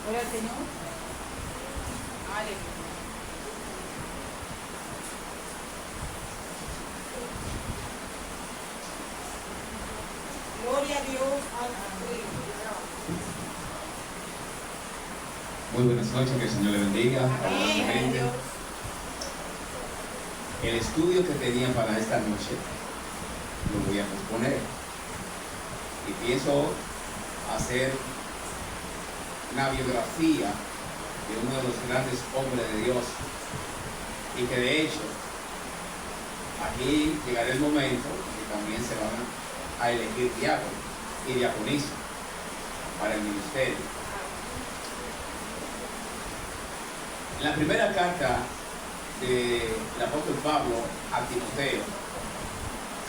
Gloria al Señor. Aleluya. Gloria a Dios. Muy buenas noches, que el Señor le bendiga. Amén. Dios. El estudio que tenían para esta noche lo voy a posponer y pienso hacer una biografía de uno de los grandes hombres de Dios, y que de hecho aquí llegará el momento que también se van a elegir diáconos y diaconisas para el ministerio. En la primera carta del apóstol Pablo a Timoteo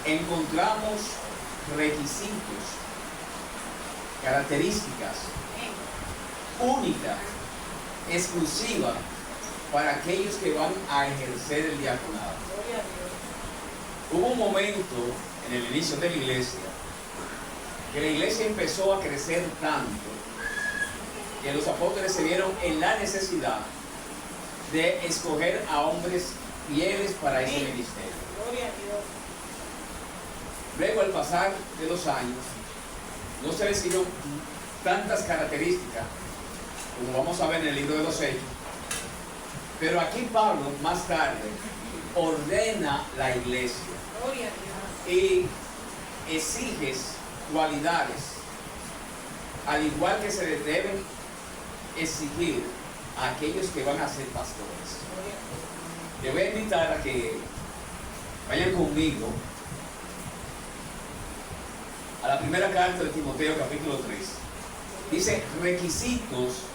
encontramos requisitos, características únicas, exclusivas para aquellos que van a ejercer el diaconado. Hubo un momento en el inicio de la iglesia que la iglesia empezó a crecer tanto que los apóstoles se vieron en la necesidad de escoger a hombres fieles para ese ministerio. Luego, al pasar de los años, no se les dieron tantas características como vamos a ver en el libro de los Hechos, pero aquí Pablo más tarde ordena la iglesia y exige cualidades, al igual que se les deben exigir a aquellos que van a ser pastores. Les voy a invitar a que vayan conmigo a la primera carta de Timoteo, capítulo 3. Dice requisitos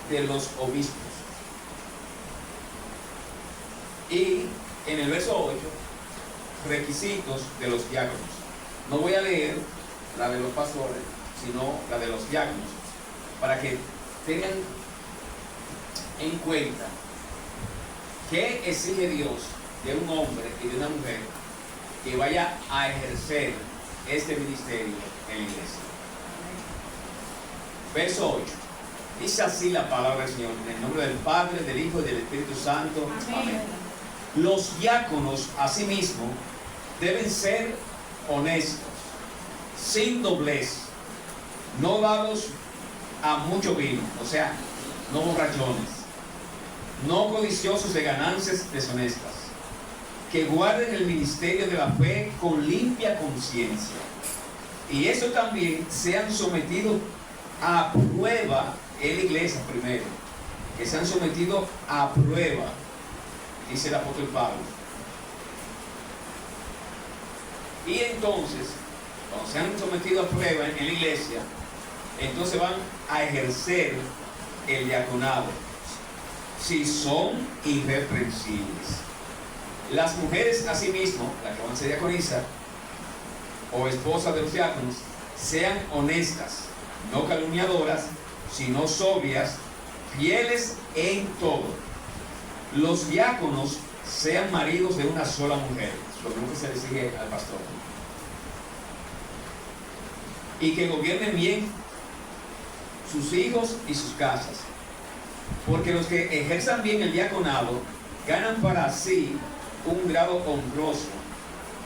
de los obispos. Y en el verso 8, requisitos de los diáconos. No voy a leer la de los pastores, sino la de los diáconos, para que tengan en cuenta qué exige Dios de un hombre y de una mujer que vaya a ejercer este ministerio en la iglesia. Verso 8. Dice así la palabra del Señor, en el nombre del Padre, del Hijo y del Espíritu Santo. Amén. Los diáconos, asimismo, deben ser honestos, sin doblez, no dados a mucho vino, o sea, no borrachones, no codiciosos de ganancias deshonestas, que guarden el ministerio de la fe con limpia conciencia. Y eso también sean sometidos a prueba en la iglesia primero, que sean sometidos a prueba, dice el apóstol Pablo. Y entonces, cuando sean sometidos a prueba en la iglesia, entonces van a ejercer el diaconado, si son irreprensibles. Las mujeres asimismo, las que van a ser diaconisas o esposas de los diáconos, sean honestas, no calumniadoras, sino sobrias, fieles en todo. Los diáconos sean maridos de una sola mujer, lo mismo que se le sigue al pastor, y que gobiernen bien sus hijos y sus casas, porque los que ejerzan bien el diaconado ganan para sí un grado honroso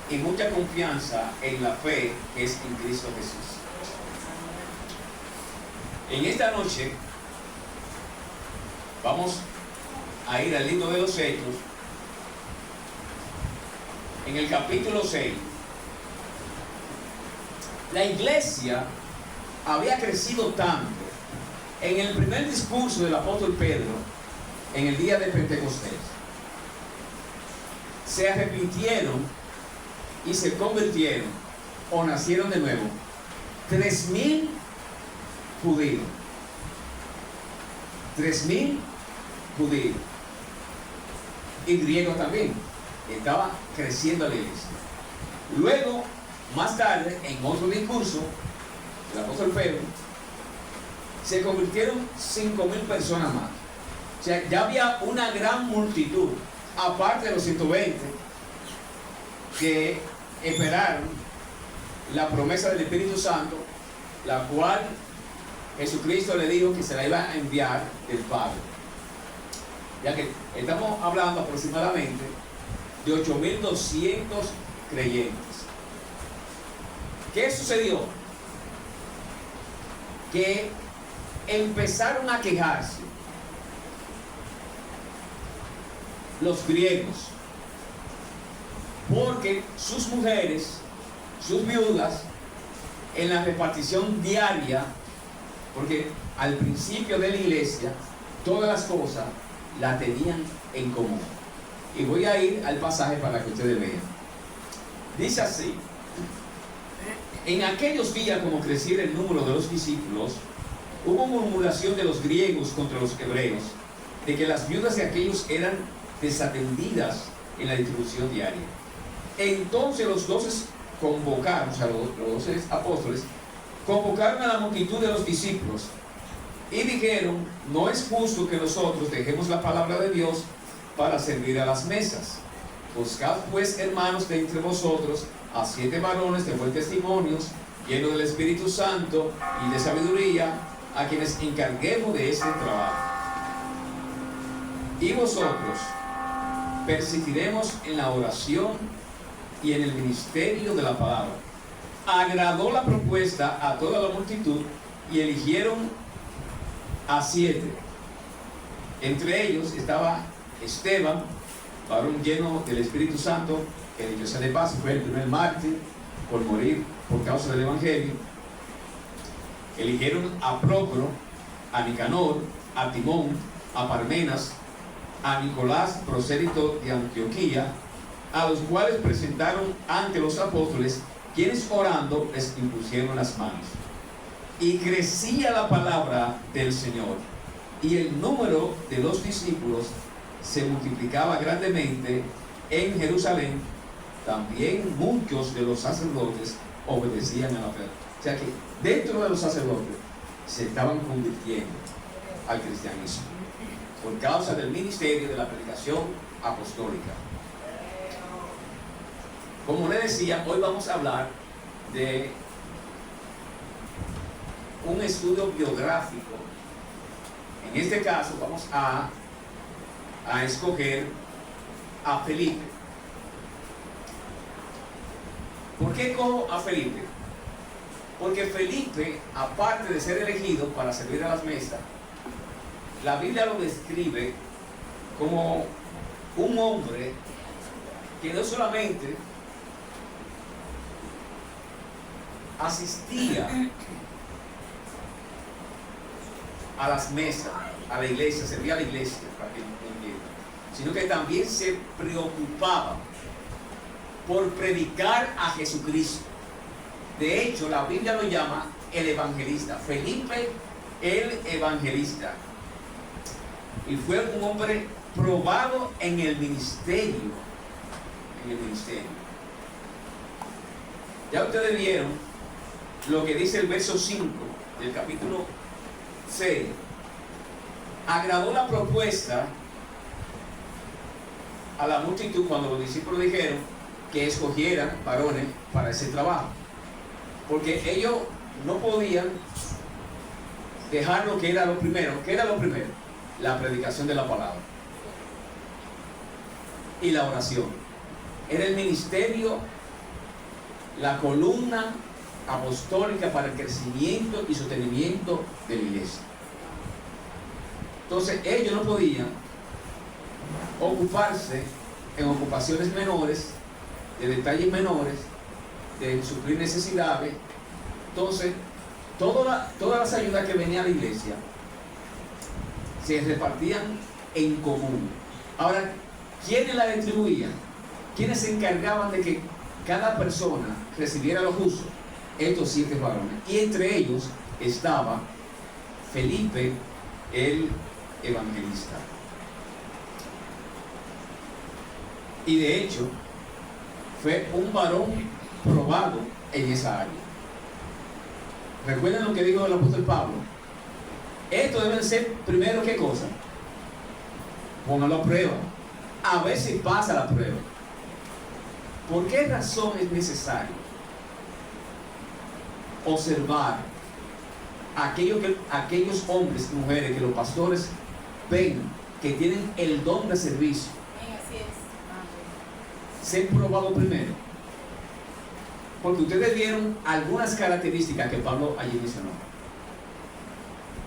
y mucha confianza en la fe que es en Cristo Jesús. En esta noche vamos a ir al libro de los Hechos, en el capítulo 6. La iglesia había crecido tanto en el primer discurso del apóstol Pedro, en el día de Pentecostés. Se arrepintieron y se convirtieron o nacieron de nuevo 3,000 judíos. 3,000 judíos y griegos también. Estaba creciendo la iglesia. Luego, más tarde, en otro discurso del apóstol Pedro, se convirtieron 5,000 personas más. O sea, ya había una gran multitud, aparte de los 120 que esperaron la promesa del Espíritu Santo, la cual Jesucristo le dijo que se la iba a enviar el Padre. Ya que estamos hablando aproximadamente de 8.200 creyentes. ¿Qué sucedió? Que empezaron a quejarse los griegos porque sus mujeres, sus viudas, en la repartición diaria, porque al principio de la iglesia todas las cosas la tenían en común. Y voy a ir al pasaje para que ustedes vean. Dice así: en aquellos días, como creciera el número de los discípulos, hubo murmuración de los griegos contra los hebreos, de que las viudas de aquellos eran desatendidas en la distribución diaria. Entonces los 12 convocaron, o sea, los 12 apóstoles, convocaron a la multitud de los discípulos y dijeron: no es justo que nosotros dejemos la palabra de Dios para servir a las mesas. Buscad pues, hermanos, de entre vosotros a 7 varones de buen testimonio, llenos del Espíritu Santo y de sabiduría, a quienes encarguemos de este trabajo. Y vosotros persistiremos en la oración y en el ministerio de la palabra. Agradó la propuesta a toda la multitud y eligieron a 7. Entre ellos estaba Esteban, varón lleno del Espíritu Santo, que dicho sea de paso fue el primer mártir por morir por causa del Evangelio. Eligieron a Prócoro, a Nicanor, a Timón, a Parmenas, a Nicolás, prosélito de Antioquía, a los cuales presentaron ante los apóstoles, quienes orando les impusieron las manos. Y crecía la palabra del Señor, y el número de los discípulos se multiplicaba grandemente en Jerusalén. También muchos de los sacerdotes obedecían a la fe. O sea que dentro de los sacerdotes se estaban convirtiendo al cristianismo por causa del ministerio de la predicación apostólica. Como les decía, hoy vamos a hablar de un estudio biográfico. En este caso vamos a escoger a Felipe. ¿Por qué cojo a Felipe? Porque Felipe, aparte de ser elegido para servir a las mesas, la Biblia lo describe como un hombre que no solamente asistía a las mesas, a la iglesia, servía a la iglesia, para que entiendan, sino que también se preocupaba por predicar a Jesucristo. De hecho, la Biblia lo llama el evangelista, Felipe el evangelista. Y fue un hombre probado en el ministerio. Ya ustedes vieron lo que dice el verso 5 del capítulo 6. Agradó la propuesta a la multitud cuando los discípulos dijeron que escogieran varones para ese trabajo, porque ellos no podían dejar lo que era lo primero. ¿Qué era lo primero? La predicación de la palabra y la oración. Era el ministerio, la columna apostólica para el crecimiento y sostenimiento de la iglesia. Entonces ellos no podían ocuparse en ocupaciones menores, de detalles menores, de suplir necesidades. Entonces todas las ayudas que venía a la iglesia se repartían en común. Ahora, ¿quiénes la distribuían? ¿Quiénes se encargaban de que cada persona recibiera lo justo? Estos 7 varones. Y entre ellos estaba Felipe el evangelista. Y de hecho, fue un varón probado en esa área. ¿Recuerdan lo que dijo el apóstol Pablo? Esto deben ser, primero, ¿qué cosa? Póngalo a prueba. A ver si pasa la prueba. ¿Por qué razón es necesario observar aquellos hombres y mujeres que los pastores ven que tienen el don de servicio, se han probado primero. Porque ustedes vieron algunas características que Pablo allí mencionó.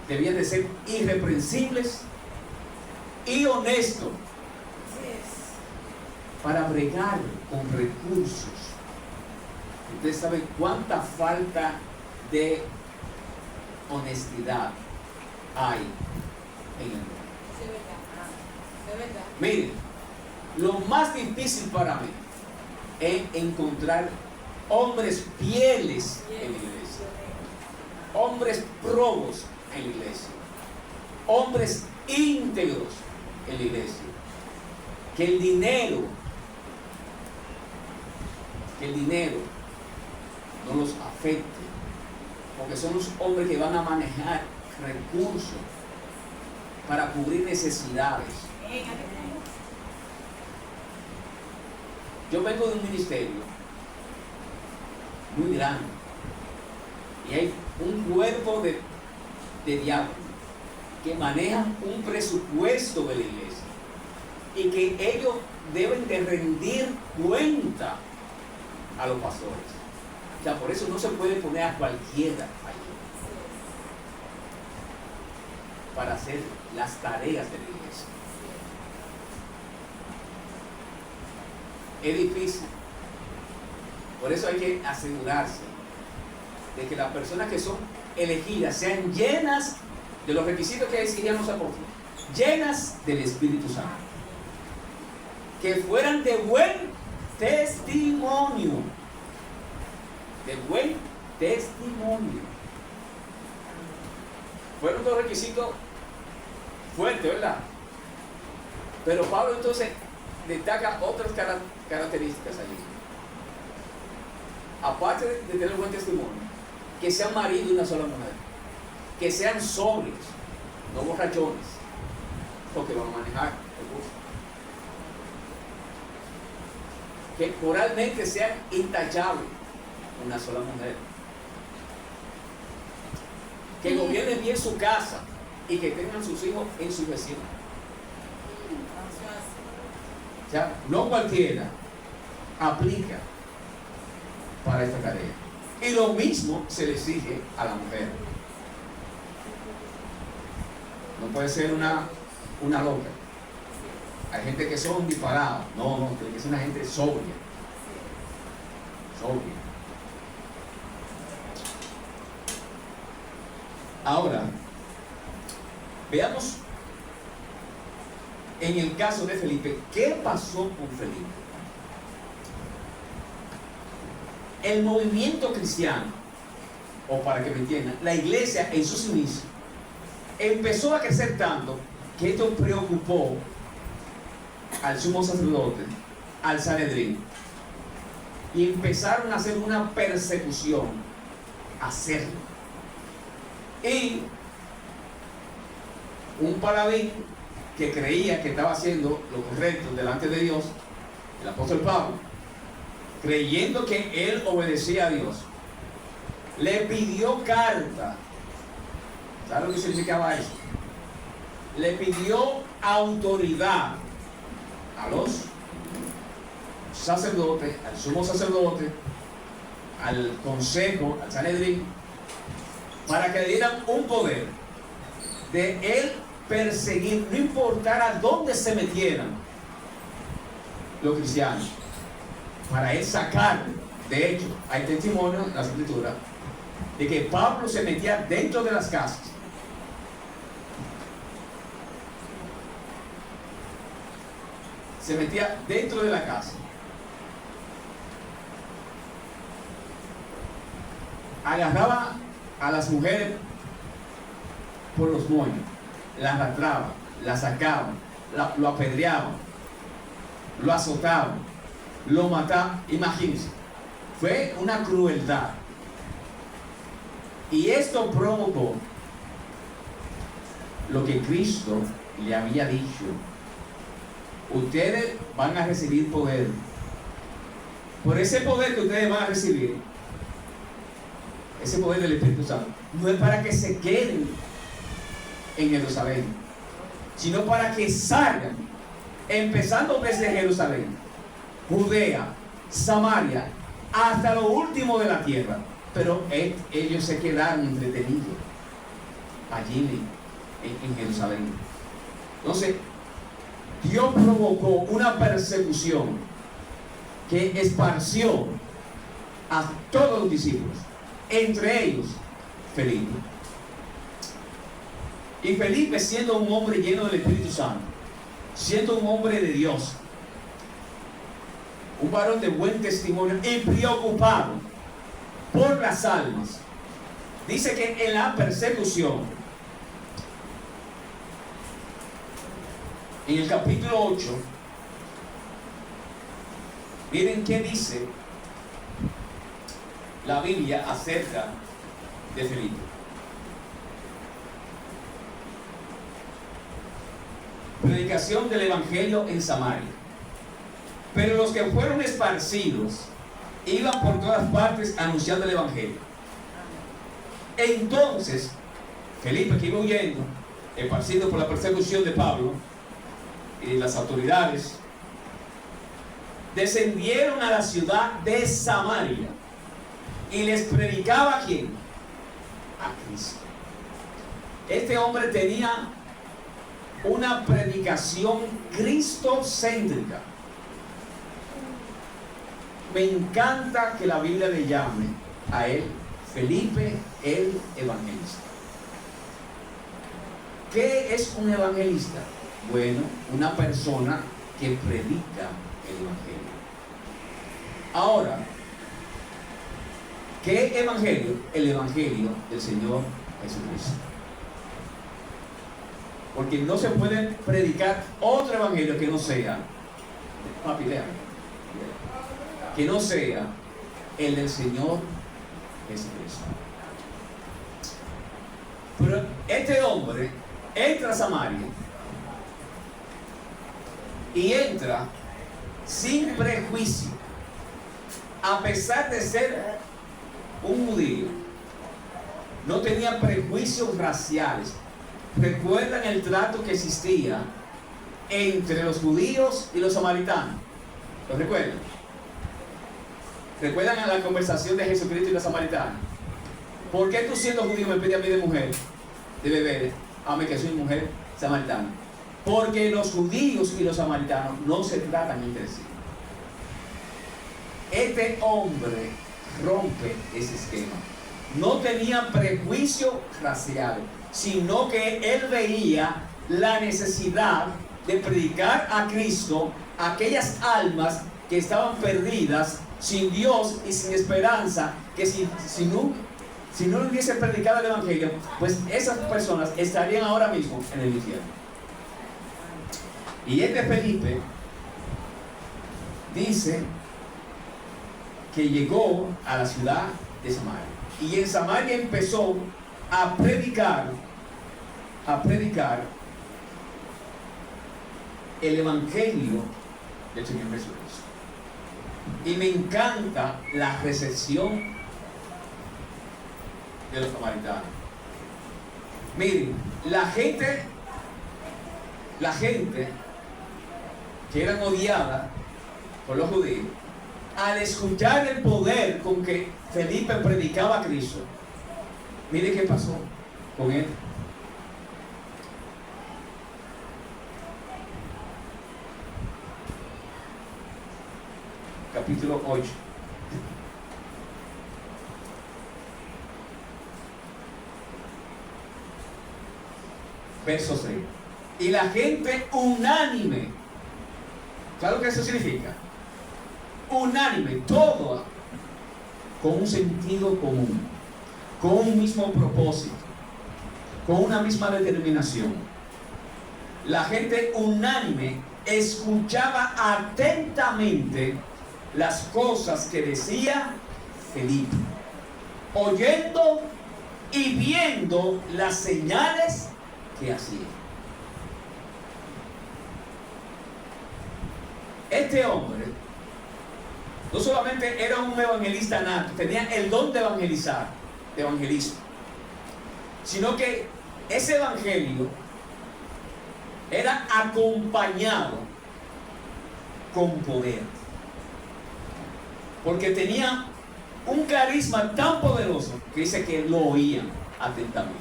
Debían de ser irreprensibles y honestos para bregar con recursos. Ustedes saben cuánta falta de honestidad hay en el mundo. Miren, lo más difícil para mí es encontrar hombres fieles en la iglesia, hombres probos en la iglesia, hombres íntegros en la iglesia, que el dinero no los afecte, porque son los hombres que van a manejar recursos para cubrir necesidades. Yo vengo de un ministerio muy grande y hay un cuerpo de diáconos que manejan un presupuesto de la iglesia y que ellos deben de rendir cuenta a los pastores. O sea, por eso no se puede poner a cualquiera allí para hacer las tareas de la iglesia. Es difícil. Por eso hay que asegurarse de que las personas que son elegidas sean llenas de los requisitos que decían los apóstoles, llenas del Espíritu Santo, que fueran de buen testimonio, de buen testimonio. Fueron dos requisitos fuertes, ¿verdad? Pero Pablo entonces destaca otras características allí. Aparte de tener buen testimonio, que sean marido de una sola mujer, que sean sobrios, no borrachones, porque van a manejar recursos, que moralmente sean intachables, una sola mujer, que gobiernen bien su casa y que tengan sus hijos en su vecino. O sea, no cualquiera aplica para esta tarea. Y lo mismo se le exige a la mujer. No puede ser una loca. Hay gente que son disparados. No, tiene que ser una gente sobria. Sobria. Ahora, veamos en el caso de Felipe, ¿qué pasó con Felipe? El movimiento cristiano, o para que me entiendan, la iglesia en sus inicios, empezó a crecer tanto que esto preocupó al sumo sacerdote, al Sanedrín, y empezaron a hacer una persecución a hacerlo. Y un paladín que creía que estaba haciendo lo correcto delante de Dios, el apóstol Pablo, creyendo que él obedecía a Dios, le pidió carta. ¿Sabes lo que significaba eso? Le pidió autoridad a los sacerdotes, al sumo sacerdote, al consejo, al Sanedrín, para que le dieran un poder de él perseguir, no importara dónde se metieran los cristianos, para él sacar. De hecho, hay testimonio en las escrituras de que Pablo se metía dentro de las casas, se metía dentro de la casa, agarraba a las mujeres por los moños, las arrastraba, las sacaba, lo apedreaba, lo azotaba, lo mataba. Imagínense, fue una crueldad. Y esto provocó lo que Cristo le había dicho: ustedes van a recibir poder. Por ese poder que ustedes van a recibir, ese poder del Espíritu Santo, no es para que se queden en Jerusalén, sino para que salgan, empezando desde Jerusalén, Judea, Samaria, hasta lo último de la tierra. Pero ellos se quedaron entretenidos allí en Jerusalén. Entonces, Dios provocó una persecución que esparció a todos los discípulos, entre ellos Felipe. Y Felipe, siendo un hombre lleno del Espíritu Santo, siendo un hombre de Dios, un varón de buen testimonio y preocupado por las almas, dice que en la persecución, en el capítulo 8, miren qué dice la Biblia acerca de Felipe. Predicación del Evangelio en Samaria. Pero los que fueron esparcidos iban por todas partes anunciando el Evangelio. Entonces, Felipe, que iba huyendo, esparcido por la persecución de Pablo y las autoridades, descendieron a la ciudad de Samaria y les predicaba ¿a quién? A Cristo. Este hombre tenía una predicación cristocéntrica. Me encanta que la Biblia le llame a él Felipe el evangelista. ¿Qué es un evangelista? Bueno, una persona que predica el evangelio. Ahora, ¿qué evangelio? El evangelio del Señor Jesucristo. Porque no se puede predicar otro evangelio que no sea, papi, léame, que no sea el del Señor Jesucristo. Pero este hombre entra a Samaria y entra sin prejuicio, a pesar de ser un judío. No tenía prejuicios raciales. ¿Recuerdan el trato que existía entre los judíos y los samaritanos? ¿Lo recuerdan? ¿Recuerdan a la conversación de Jesucristo y los samaritanos? ¿Por qué tú, siendo judío, me pides a mí de mujer, de beber, a mí que soy mujer samaritana? Porque los judíos y los samaritanos no se tratan entre sí. Este hombre rompe ese esquema. No tenía prejuicio racial, sino que él veía la necesidad de predicar a Cristo a aquellas almas que estaban perdidas, sin Dios y sin esperanza, que si no hubiese predicado el Evangelio, pues esas personas estarían ahora mismo en el infierno. Y este Felipe dice que llegó a la ciudad de Samaria, y en Samaria empezó a predicar el Evangelio del Señor Jesucristo. Y me encanta la recepción de los samaritanos. Miren, la gente que eran odiada por los judíos, al escuchar el poder con que Felipe predicaba a Cristo, mire qué pasó con él. Capítulo 8. Verso 6. Y la gente unánime. ¿Sabes lo que eso significa? Unánime, todo con un sentido común, con un mismo propósito, con una misma determinación. La gente unánime escuchaba atentamente las cosas que decía Felipe, oyendo y viendo las señales que hacía. Este hombre no solamente era un evangelista nato, tenía el don de evangelizar, de evangelismo, sino que ese evangelio era acompañado con poder, porque tenía un carisma tan poderoso que dice que lo oían atentamente,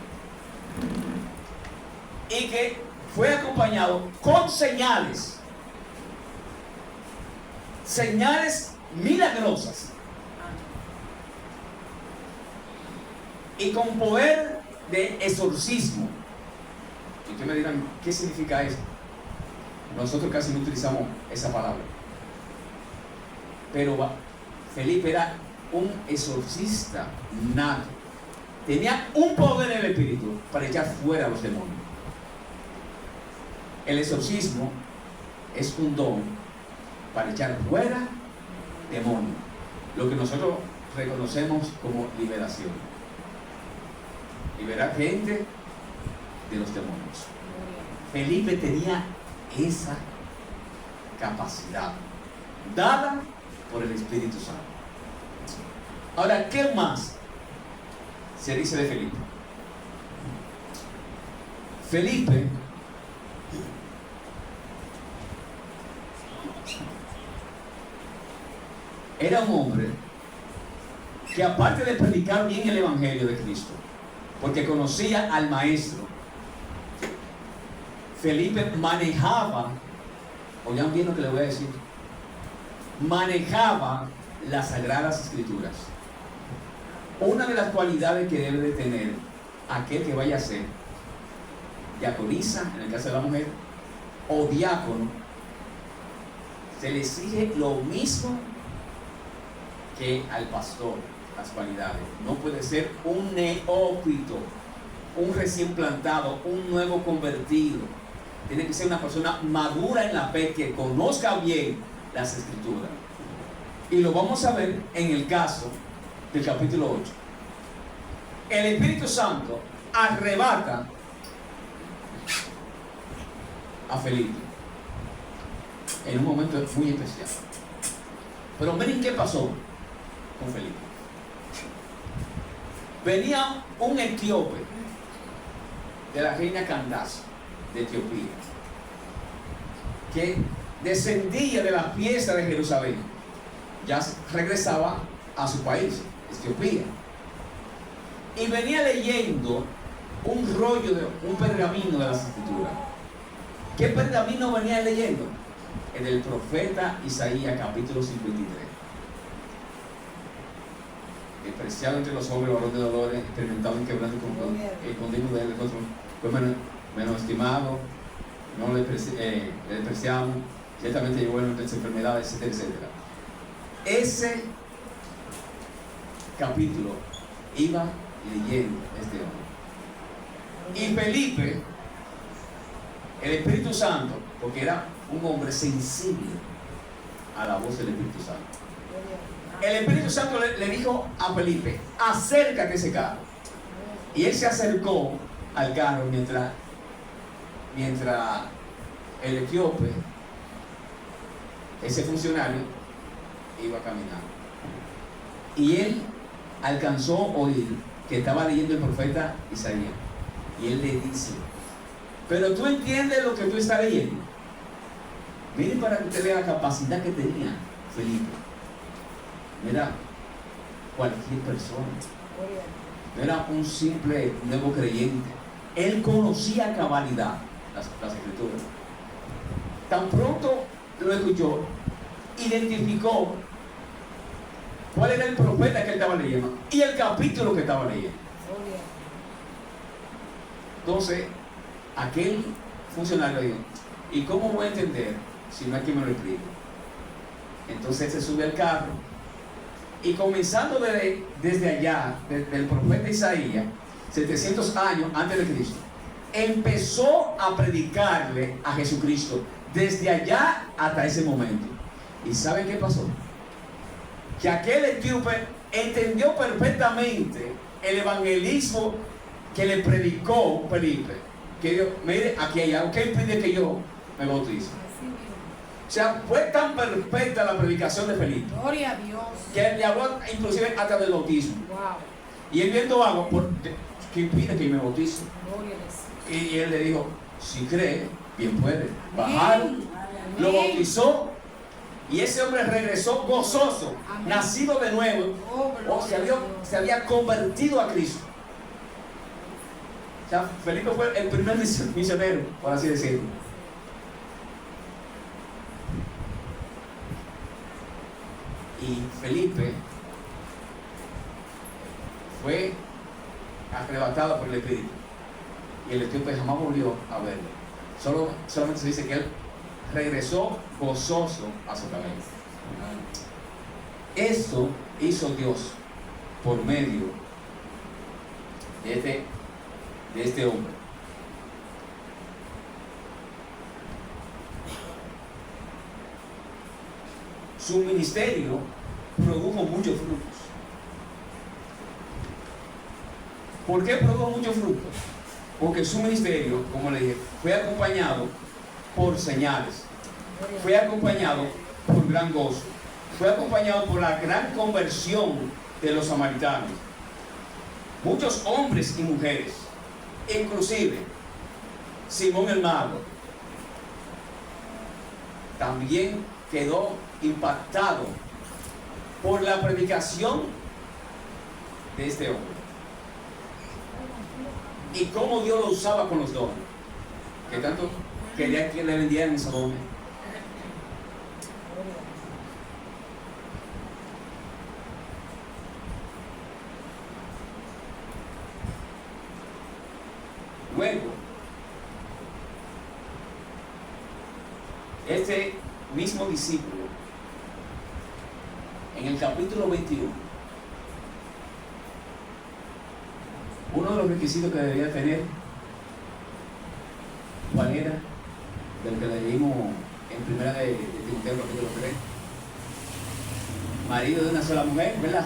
y que fue acompañado con señales milagrosas y con poder de exorcismo. Y ustedes me dirán, ¿qué significa eso? Nosotros casi no utilizamos esa palabra, pero Felipe era un exorcista nato. Tenía un poder en el espíritu para echar fuera a los demonios. El exorcismo es un don para echar fuera demonios, lo que nosotros reconocemos como liberación. Liberar gente de los demonios. Felipe tenía esa capacidad dada por el Espíritu Santo. Ahora, ¿qué más se dice de Felipe? Felipe era un hombre que, aparte de predicar bien el Evangelio de Cristo, porque conocía al Maestro, Felipe manejaba, oigan bien lo que le voy a decir, manejaba las Sagradas Escrituras. Una de las cualidades que debe de tener aquel que vaya a ser diaconisa, en el caso de la mujer, o diácono, se le exige lo mismo que al pastor, las cualidades. No puede ser un neófito, un recién plantado, un nuevo convertido. Tiene que ser una persona madura en la fe, que conozca bien las Escrituras. Y lo vamos a ver en el caso del capítulo 8. El Espíritu Santo arrebata a Felipe en un momento muy especial. Pero miren qué pasó con Felipe. Venía un etíope de la reina Candace de Etiopía, que descendía de la fiesta de Jerusalén, ya regresaba a su país, Etiopía, y venía leyendo un rollo, un pergamino de las Escrituras. ¿Qué pergamino venía leyendo? El del profeta Isaías, capítulo 53. Despreciado entre los hombres, varón de dolores, experimentado en quebranto y con digno de él, fue menos estimado, no le despreciamos, ciertamente llevó en nuestras enfermedades, etcétera, etcétera. Ese capítulo iba leyendo este hombre. Y Felipe, el Espíritu Santo, porque era un hombre sensible a la voz del Espíritu Santo, el Espíritu Santo le dijo a Felipe: acércate a ese carro. Y él se acercó al carro mientras el etíope, ese funcionario, iba caminando. Y él alcanzó a oír que estaba leyendo el profeta Isaías. Y él le dice: pero tú entiendes lo que tú estás leyendo. Miren, para que usted vea la capacidad que tenía Felipe. Mira, cualquier persona, no era un simple nuevo creyente. Él conocía a cabalidad las Escrituras. Tan pronto lo escuchó, identificó cuál era el profeta que él estaba leyendo y el capítulo que estaba leyendo. Entonces, aquel funcionario dijo: ¿y cómo voy a entender si no hay quien me lo explique? Entonces se sube al carro y, comenzando desde allá, desde el profeta Isaías, 700 años antes de Cristo, empezó a predicarle a Jesucristo desde allá hasta ese momento. ¿Y saben qué pasó? Que aquel etíope entendió perfectamente el evangelismo que le predicó Felipe. Que Dios, mire, aquí hay algo que impide que yo me bautice. O sea, fue tan perfecta la predicación de Felipe, gloria a Dios, que le habló inclusive hasta del bautismo. wow. Y él viendo agua, ¿qué impide que me bautice? Y él le dijo, si cree, bien puede. Bajaron, lo bautizó, y ese hombre regresó gozoso, nacido de nuevo, o se había convertido a Cristo. O sea, Felipe fue el primer misionero, por así decirlo. Y Felipe fue arrebatado por el Espíritu, y el etíope jamás volvió a verlo. Solamente se dice que él regresó gozoso a su cabeza. Esto hizo Dios por medio de este hombre. Su ministerio produjo muchos frutos. ¿Por qué produjo muchos frutos? Porque su ministerio, como le dije, fue acompañado por señales, fue acompañado por gran gozo, fue acompañado por la gran conversión de los samaritanos. Muchos hombres y mujeres, inclusive Simón el Mago, también quedó impactado por la predicación de este hombre y cómo Dios lo usaba con los dones, que tanto quería que le vendieran esos dones. Luego, este mismo discípulo, en el capítulo 21, uno de los requisitos que debía tener, ¿cuál era? Del que leímos en primera de Timoteo capítulo 3. Marido de una sola mujer, ¿verdad?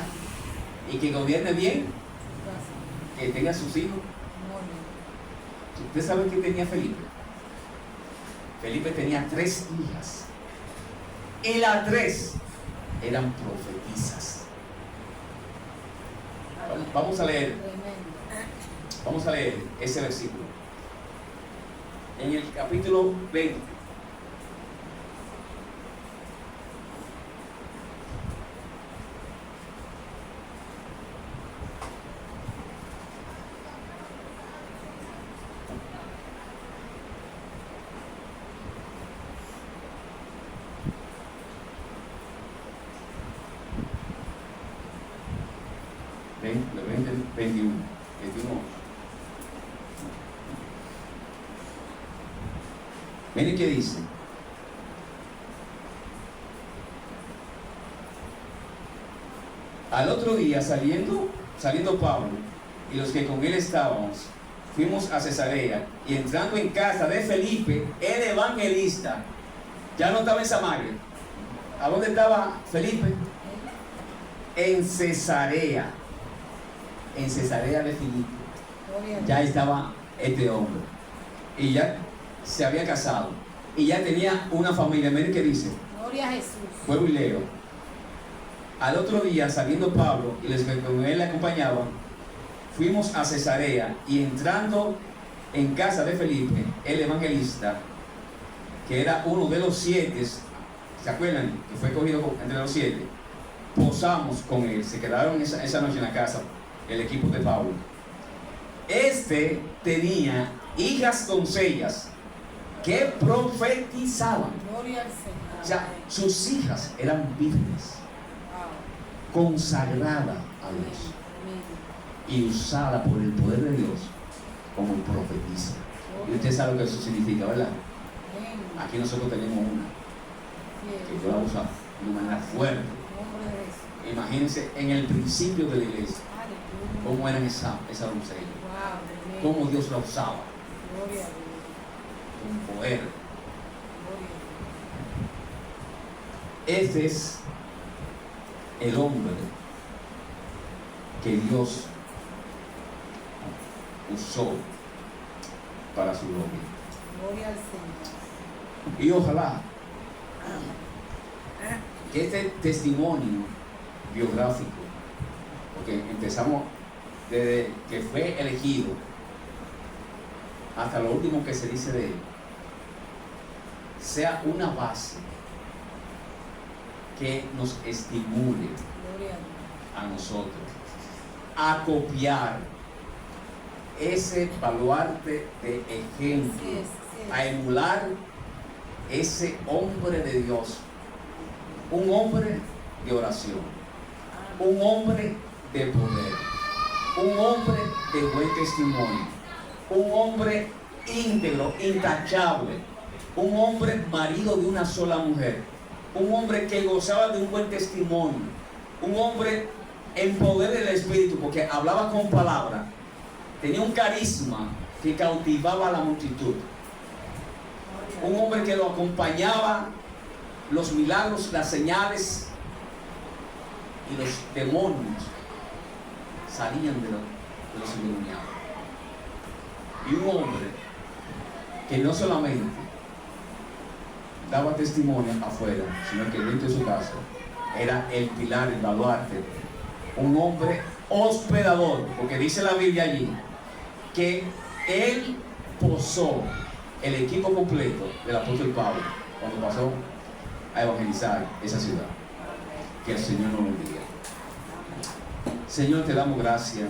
Y que gobierne bien, que tenga sus hijos. ¿Usted sabe qué tenía Felipe? Felipe tenía 3 hijas. Y las 3 eran profetizas. Vamos a leer ese versículo. En el capítulo 20. Capítulo 20, 21. Miren qué dice. Al otro día, saliendo Pablo y los que con él estábamos, fuimos a Cesarea, y entrando en casa de Felipe, el evangelista, ya no estaba en Samaria. ¿A dónde estaba Felipe? En Cesarea de Filipo. Ya estaba este hombre, y ya se había casado, y ya tenía una familia. Miren qué dice. Gloria a Jesús. Vuelvo y leo. Al otro día, saliendo Pablo y los que con él le acompañaban, fuimos a Cesarea, y entrando en casa de Felipe, el evangelista, que era uno de los 7, ¿se acuerdan? Que fue cogido entre los 7. Posamos con él, se quedaron esa noche en la casa, el equipo de Pablo. Este tenía hijas doncellas que profetizaban. Gloria al Señor. O sea, sus hijas eran vírgenes, consagradas a Dios y usada por el poder de Dios como profetisa. Y usted sabe lo que eso significa, ¿verdad? Aquí nosotros tenemos una que Dios la usa de una manera fuerte. Imagínense en el principio de la iglesia cómo eran esa doncella, cómo Dios la usaba con poder. Este es el hombre que Dios usó para su gloria. Gloria al Señor. Y ojalá que este testimonio biográfico, porque empezamos desde que fue elegido hasta lo último que se dice de él, sea una base que nos estimule Gloria a a nosotros a copiar ese baluarte de ejemplo, Dios. Así es. a emular ese hombre de Dios, un hombre de oración, un hombre de poder, un hombre de buen testimonio, un hombre íntegro, intachable, un hombre marido de una sola mujer, un hombre que gozaba de un buen testimonio, un hombre en poder del Espíritu, porque hablaba con palabra, tenía un carisma que cautivaba a la multitud, un hombre que lo acompañaba, los milagros, las señales y los demonios salían de los endemoniados. Y un hombre que no solamente daba testimonio afuera, sino que dentro de su casa era el pilar, el baluarte, un hombre hospedador, porque dice la Biblia allí que él posó el equipo completo del apóstol Pablo cuando pasó a evangelizar esa ciudad. Que el Señor nos bendiga. Señor, te damos gracias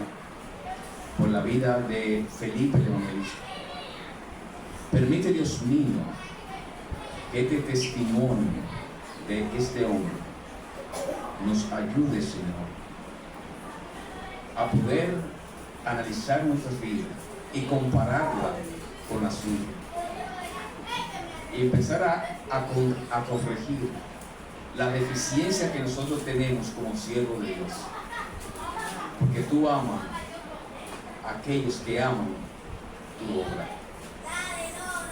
por la vida de Felipe el evangelista. Permite, Dios mío, que este testimonio de este hombre nos ayude, Señor, a poder analizar nuestra vida y compararla con la suya y empezar a corregir la deficiencia que nosotros tenemos como siervos de Dios, porque tú amas a aquellos que aman tu obra.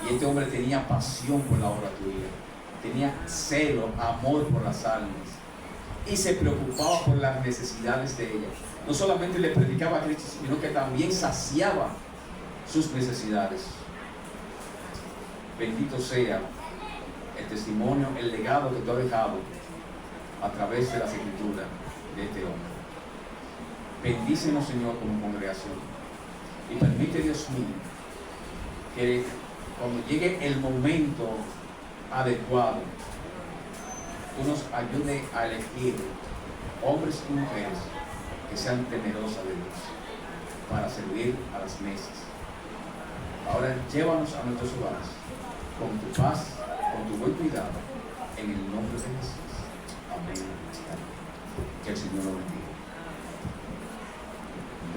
Y este hombre tenía pasión por la obra tuya, tenía celo, amor por las almas y se preocupaba por las necesidades de ellas. No solamente le predicaba a Cristo, sino que también saciaba sus necesidades. Bendito sea el testimonio, el legado que tú has dejado a través de las escrituras de este hombre. Bendícenos, Señor, como congregación, y permite, Dios mío, que cuando llegue el momento adecuado, tú nos ayudes a elegir hombres y mujeres que sean temerosas de Dios para servir a las mesas. Ahora llévanos a nuestros hogares con tu paz, con tu buen cuidado, en el nombre de Jesús. Amén. Que el Señor lo bendiga.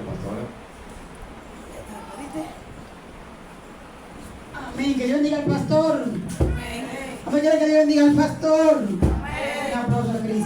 Pastora. Amén. Que Dios bendiga al pastor. Amén. Que Dios bendiga al pastor.